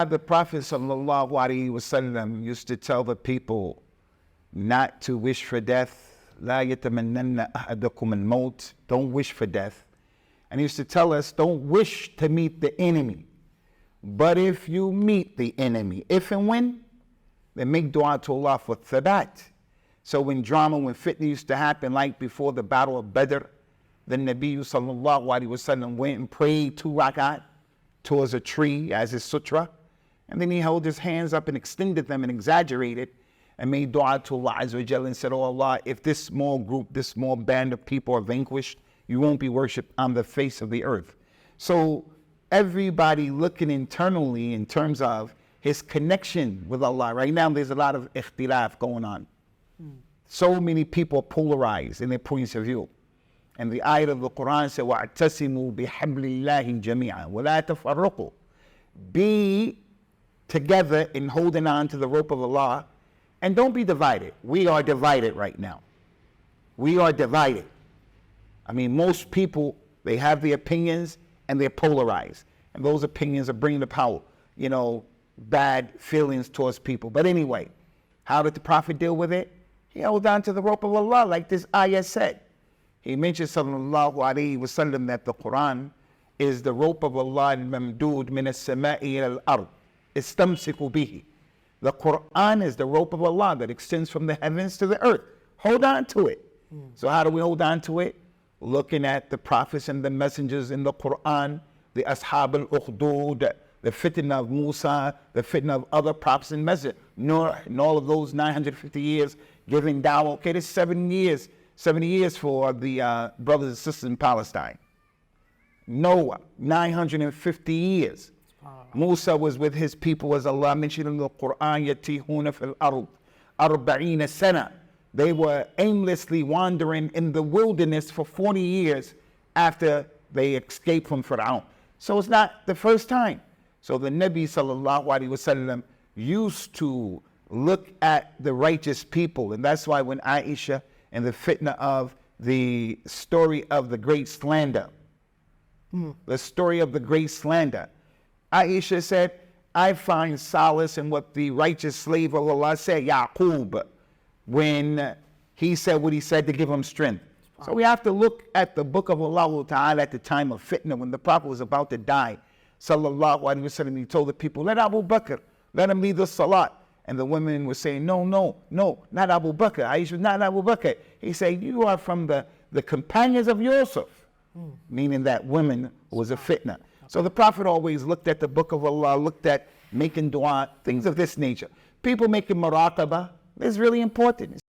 The Prophet sallallahu alaihi wasallam used to tell the people not to wish for death. لا يتمنن أحدكم الموت. Don't wish for death. And he used to tell us, don't wish to meet the enemy. But if you meet the enemy, if and when, then make dua to Allah for thabat. So when fitna used to happen, like before the battle of Badr, the Nabi sallallahu alaihi wasallam went and prayed 2 rakat towards a tree as his sutra. And then he held his hands up and extended them and exaggerated and made dua to Allah Azza wa Jalla and said, oh Allah, if this small group, this small band of people are vanquished, you won't be worshipped on the face of the earth. So everybody looking internally in terms of his connection with Allah. Right now there's a lot of ikhtilaf going on. So many people are polarized in their points of view. And the ayat of the Quran said, وَاعْتَسِمُوا بِحَبْلِ اللَّهِ جَمِيعًا وَلَا تَفَرَّقُوا. Be together in holding on to the rope of Allah, and don't be divided. We are divided right now. We are divided. I mean, most people, they have their opinions and they're polarized. And those opinions are bringing about, bad feelings towards people. But anyway, how did the Prophet deal with it? He held on to the rope of Allah, like this ayah said. He mentioned sallallahu alaihi wasallam that the Quran is the rope of Allah al-mamdood min as-sama'i al-ard. Istamsiku bihi. The Quran is the rope of Allah that extends from the heavens to the earth. Hold on to it. So how do we hold on to it? Looking at the prophets and the messengers in the Quran, the Ashab al-Ukhdud, the fitna of Musa, the fitna of other prophets and messengers. Noor, in all of those 950 years giving dawah. Okay, there's 70 years for the brothers and sisters in Palestine. Noah, 950 years. Musa was with his people, as Allah mentioned in the Quran, يَتِيهُونَ فِي الْأَرْضِ أَرْبَعِينَ سَنَةً. They were aimlessly wandering in the wilderness for 40 years after they escaped from Fir'aun. So it's not the first time. So the Nabi sallallahu alaihi wasallam used to look at the righteous people, and that's why when Aisha and the fitna of the story of the great slander, the story of the great slander, Aisha said, I find solace in what the righteous slave of Allah said, Yaqub, when he said what he said to give him strength. So we have to look at the book of Allah Ta'ala at the time of fitna, when the Prophet was about to die, sallallahu alaihi wasallam, he told the people, let Abu Bakr, let him lead the salat. And the women were saying, no, not Abu Bakr. Aisha, not Abu Bakr. He said, you are from the companions of Yusuf, meaning that women was a fitna. So the Prophet always looked at the book of Allah, looked at making dua, things of this nature. People making muraqabah is really important.